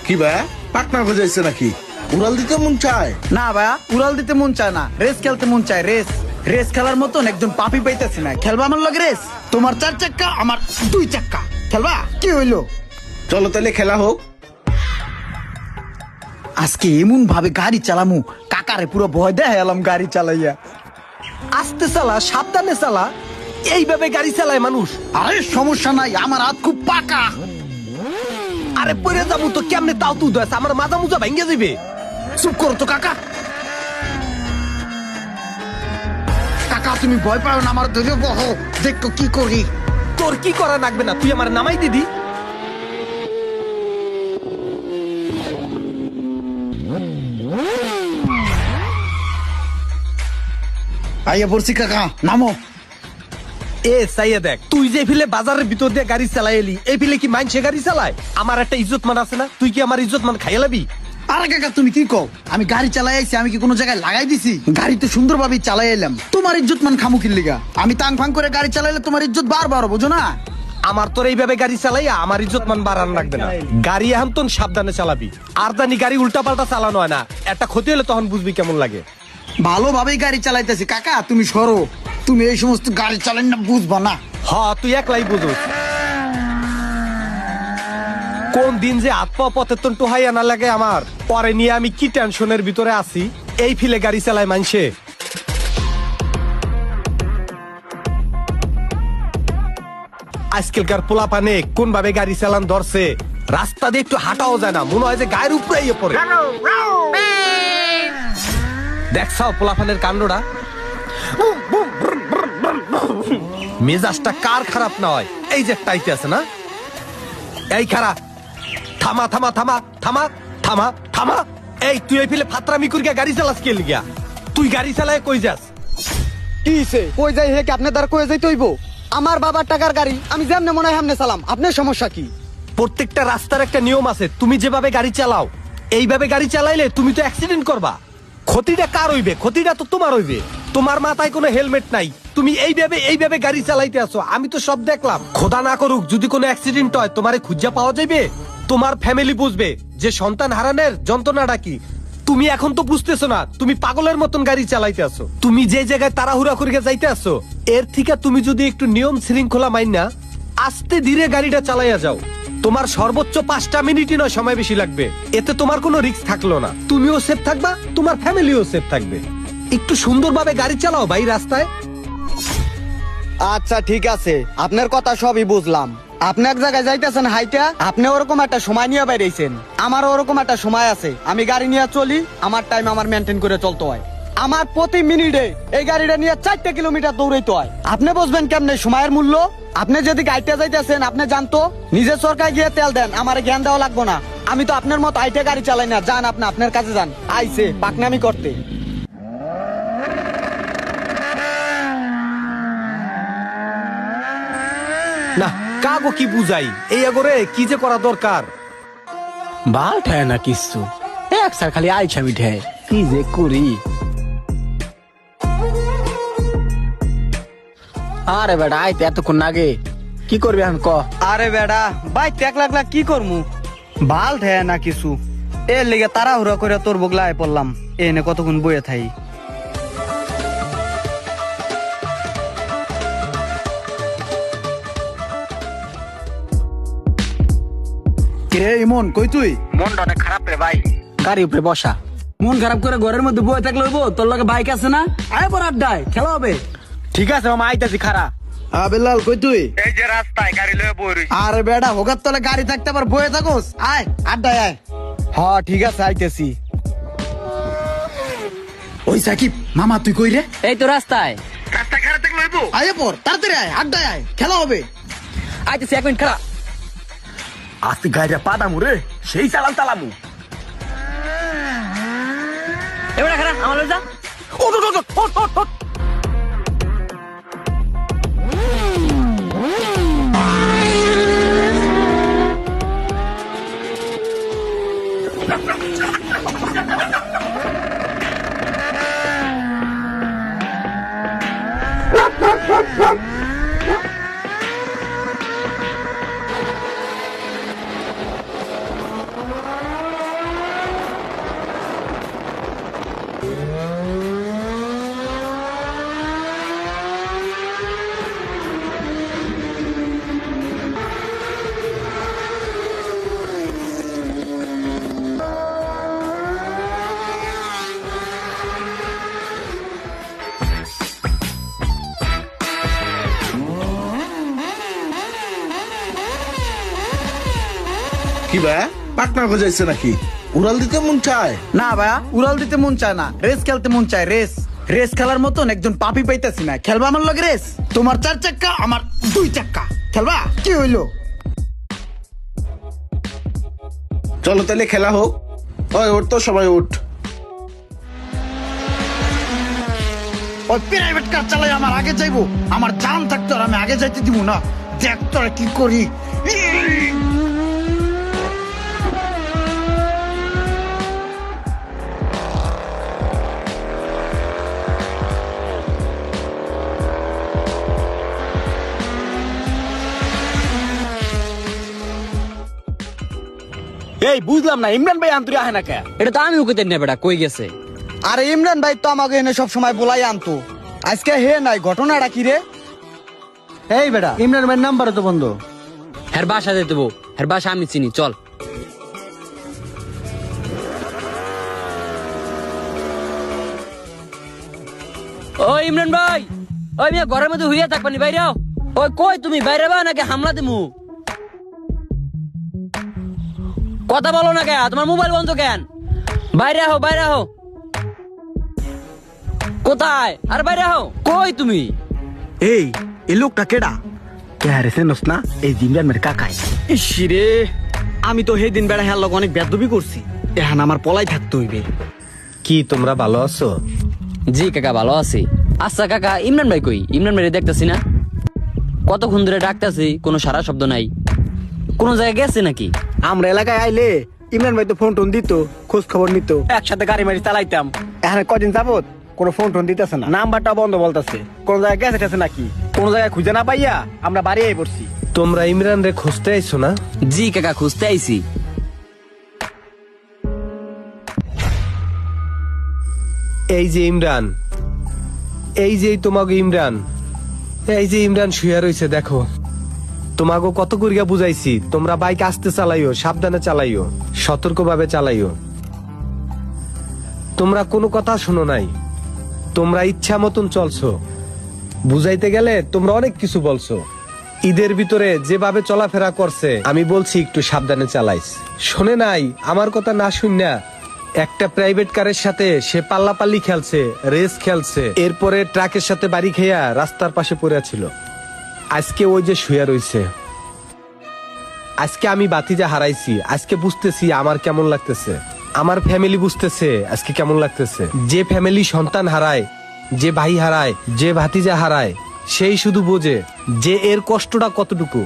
কি ভাই পার্টনার খোঁজাইছে নাকি? উড়াল দিতে মন চায়? না ভাইয়া, উড়াল দিতে মন চায় না, রেস খেলতে মন চায়। রেস রেস খেলার মতন একজন পাপি পাইতেছি না। খেলবা আমার লগে রেস? তোমার 4 চাক্কা, আমার 2 চাক্কা। খেলবা? কি হইলো? চলো তাহলে খেলা হোক। আজকে এমন ভাবে গাড়ি চালামু, কাকারে পুরো ভয় দেখালাম গাড়ি চালাইয়া। আস্তে চালা, সাবধানে চালা, এইভাবে গাড়ি চালায় মানুষ। আরে সমস্যা নাই, আমার হাত খুব পাকা। আরে পরে যাবো তো কেমনে, তাও তুই দেখ, আমার মাজা মুজা ভেঙে যাবে। চুপ করো তো কাকা। কাকা তুমি ভয় পাও না, আমার ধরে বহো, দেখো কি করি। তোর কি করা লাগবে না, তুই আমার নামাই দিদি। আইয়া পড়ছি কাকা, নামো। এ সাইয়া দেখ, তুই যে ফিলে বাজারের ভিতর দিয়ে গাড়ি চালাই এলি, এই ফিলে কি মাইনসে গাড়ি চালায়? আমার একটা ইজ্জত মান আছে না? তুই কি আমার ইজ্জত মান খাইয়া লাবি? আরে কাকা তুমি কি কও? আমি গাড়ি চালাই আইছি, আমি কি কোনো জায়গায় লাগাই দিছি? গাড়ি তো সুন্দরভাবে চালাই এলাম, তোমার ইজ্জত মান খামু কি লিগা? আমি তাং ফাং করে গাড়ি চালাইলে তোমার ইজ্জত বারবার, বুঝো না? আমার তোর এইভাবে গাড়ি চালাইয়া আমার ইজ্জত মান বাড়ান লাগবে না। গাড়ি এখন তো সাবধানে চালাবি, আর জানি গাড়ি উল্টা পাল্টা চালানো হয় না। একটা ক্ষতি হলে তখন বুঝবি কেমন লাগে। ভালোভাবেই গাড়ি চালাইতেছি কাকা, তুমি সরো। তুমি এই সমস্ত গাড়ি চালাই না, বুঝবা না। হ্যাঁ তুই একলাই বুঝুস। কোন দিন যে হাত পা পথের তো টোহাইয়া না লাগে আমার, পরে নিয়ে আমি কি টেনশনের ভিতরে আছি। এই ফিলে গাড়ি চালায় মানছে। আজকালকার পোলাপানে কোন ভাবে গাড়ি চালান ধরছে, রাস্তা দিয়ে একটু হাঁটাও যায় না, মনে হয় যে গায়ের উপরে ইয়ে পড়ে। দেখছাও পোলাপানের কাণ্ডটা, মেজাজটা কার খারাপ না হয়? এই যে টাইতে আছে না, এই খারাপ। থামা থামা থামা থামা থামা থামা। এই তুই এই ফিলে ফাতরামি করিয়া গাড়ি চালাস কে লিগা? তুই গাড়ি চালায় কই যাস? কি হইছে? কই যাই হে কি আপনার দ্বার কই যাইতে হইব? আমার বাবার টাকার গাড়ি, আমি যেমনে মনে হয় সামনে চালাম। আপনার সমস্যা কি? প্রত্যেকটা রাস্তার একটা নিয়ম আছে, তুমি যেভাবে গাড়ি চালাও, এইভাবে গাড়ি চালাইলে তুমি তো অ্যাক্সিডেন্ট করবা। ক্ষতিটা কার হইবে? ক্ষতিটা তো তোমার হইবে। তোমার মাথায় কোনো হেলমেট নাই, তুমি এইভাবে গাড়ি চালাইতে আসো। আমি তো সব দেখলাম। খোদা না করুক যদি কোনো অ্যাক্সিডেন্ট হয়, তোমারে খুঁজা পাওয়া যাবে? তোমার ফ্যামিলি বুঝবে যে সন্তান হারানোর যন্ত্রণাটা কি। তুমি এখন তো বুঝতেছো না, তুমি পাগলের মতন গাড়ি চালাইতে আসো। তুমি যে জায়গায় তাড়াহুড়া করে যাইতে আসো, এর থেকে তুমি যদি একটু নিয়ম শৃঙ্খলা মাইনা আস্তে ধীরে গাড়িটা চালাইয়া যাও, তোমার সর্বোচ্চ 5টা মিনিটই নয় সময় বেশি লাগবে। এতে তোমার কোনো রিস্ক থাকলো না, তুমিও সেফ থাকবা, তোমার ফ্যামিলিও সেফ থাকবে। একটু সুন্দরভাবে গাড়ি চালাও ভাই রাস্তায়। আচ্ছা ঠিক আছে, আপনার কথা সবই বুঝলাম। আপনি এক জায়গায় যাইতেছেন হাইটা, আপনি ওরকম একটা সময় নিয়ে বাইরেছেন, আমারও ওরকম একটা সময় আছে। আমি গাড়ি নিয়ে চলি, আমার টাইম আমার মেনটেন করে চলতে হয়। আমার প্রতি মিনিটে এই গাড়িটা নিয়ে 4 কিলোমিটার দৌড়াইতে হয়। আপনি বুঝবেন কেমনে সময়ের মূল্য? আপনি যদি গাড়িটা যাইতেছেন, আপনি জানতো নিজের সরকার গিয়ে তেল দেন, আমার জ্ঞান দেওয়া লাগবো না। আমি তো আপনার মতো আইটে গাড়ি চালাই না। যান আপনি আপনার কাছে যান। আইছে পাকনামি করতে। না কাগো কি বুঝাই, এই আগরে কি যে করা দরকার। ভাল ঠায় না কিছু, একসার খালি আইছা মিঠে কি যে করি। আরে বেটা আইতে এতক্ষণ আগে কি করবি এখন ক? আরে বেড়া ভাই 1 লাখ লাখ কি করমু, ভাল ঠেয় না কিছু। এর লেগে তাড়াহুড়া করে তোর বগলায় পড়লাম, এনে কতক্ষণ বয়ে থাই। কে ইমন, কই তুই? মনটা অনেক খারাপ রে ভাই। গাড়ি উপরে বসা। মন খারাপ করে ঘরের মধ্যে বয়ে থাকলে হইব? তোর লগে বাইক আছে না? আয় পর আড্ডায় খেলা হবে। ঠিক আছে মামা, আইতাছি খারা। বেলাল কই তুই? এই যে রাস্তায় গাড়ি লয়ে বই রইছি। আরে বেটা হোগার তলে গাড়ি থাকতে আবার বয়ে থাকোস? আয় আড্ডায় আয়। হ্যাঁ ঠিক আছে আইতেছি। ওই সাকিব মামা তুই কই রে? এই তো রাস্তায়। রাস্তা খারাপ থাকলে হইব? আয় পর তাড়াতাড়ি আয়, আড্ডায় আয়, খেলা হবে। আইতেছি 1 মিনিট খারাপ। আস্তে গাড়িটা পাদামু রে, সেই চালান চালামু। এবারে খারাপ আমার লয়ে যা। ওঠ ওঠ ওঠ ওঠ ওঠ ওঠ। কি ভাইয়া পার্টনার খোঁজাইছে নাকি? উড়াল দিতে মন চায়? না ভাইয়া, উড়াল দিতে মন চায় না, রেস খেলতে মন চায়। রেস রেস খেলার মতন একজন পাপি পাইতেছি না। খেলবা আমার লগে রেস? তোমার 4 চাক্কা, আমার 2 চাক্কা। খেলবা? কি হইলো? চলো তাহলে খেলা হোক। ওই ওঠ তো, সবাই উঠ। ওই প্রাইভেট কার চালাই আমার আগে যাইবো, আমার জান থাকতো আর আমি আগে যাইতে দিব না। দেখ তোরা কি করি। এই বুঝলাম না, ইমরান ভাই আন্তরি আহে না কে? এটা তো আমি ওকে না বেটা, কই গেছে? আরে ইমরান ভাই তো আমাকে এনে সব সময় বলাই আনতো, আজকে হে নাই। ঘটনাটা কি রে? এই বেটা, ইমরান ভাইয়ের নাম্বার তো বন্ধ। হের বাসা যেতে দেবো, হের বাসা আমি চিনি, চল। ও ইমরান ভাই, ওই মিয়া ঘরের মধ্যে হইয়া থাকবানি, বাইরে আও। ওই কই তুমি, বাইরে বা নাকি হামলা দিমু? কথা বলো না কেন? তোমার মোবাইল বন্ধ কেন? বাইরে আহো, বাইরে আহো। কোথায়? আর বাইরে আহো। কই তুমি? এই লোকটা কেডা? কে চেনস না? এই ইমরান ভাইয়ের কাকাই। ইসিরে, আমি তো সেই দিন বেড়া হেয়ার লগে অনেক বেদবি করছি। এখন আমার পলাই থাকতে হইবে। কি তোমরা ভালো আছো? জি কাকা, ভালো আছি। আচ্ছা কাকা, ইমরান ভাই কই? ইমরান ভাই দেখতেছি না, কতক্ষণ ধরে ডাকতেছি, কোনো সারা শব্দ নাই। কোন জায়গায় গেছে নাকি? আমরা এলাকায় আইলে ইমরান ভাই তো ফোন টোন দিত, খোঁজ খবর নিত, একসাথে গাড়ি মারি চালাইতাম। এখন কদিন যাবত কোনো ফোন টোন দিতেছে না, নাম্বারটা বন্ধ বলতেছে। কোন জায়গায় গেছে টেছে নাকি? কোন জায়গায় খুঁজে না পাইয়া আমরা বাড়ি আই পড়ছি। তোমরা ইমরান রে খুঁজতে আইছো না? জি কাকা, খুঁজতে আইছি। এই যে ইমরান, এই যে তোমাকে ইমরান, এই যে ইমরান শুয়ে রয়েছে দেখো। তোমাকে কত করিয়া বুঝাইছি, তোমরা বাইক আস্তে চালাইও, সাবধানে চালাইও, সতর্কভাবে চালাইও। তোমরা কোনো কথা শোনো নাই, তোমরা ইচ্ছা মতন চলছো। বুঝাইতে গেলে তোমরা অনেক কিছু বলছো। ঈদের ভিতরে যেভাবে চলাফেরা করছে, আমি বলছি একটু সাবধানে চালাইস। শোনে নাই, আমার কথা না শুননা একটা প্রাইভেট কারের সাথে সে পাল্লাপাল্লি খেলছে, রেস খেলছে, এরপরে ট্রাকের সাথে বাড়ি খেয়া রাস্তার পাশে পড়ে ছিল। আজকে ওই যে শুয়ে রইছে। আজকে আমি বাতিজা হারাইছি, আজকে বুঝতেছি আমার কেমন লাগতেছে, আমার ফ্যামিলি বুঝতেছে আজকে কেমন লাগতেছে। যে ফ্যামিলি সন্তান হারায়, যে ভাই হারায়, যে ভাতিজা হারায়, সেই শুধু বোঝে যে এর কষ্টটা কতটুকু।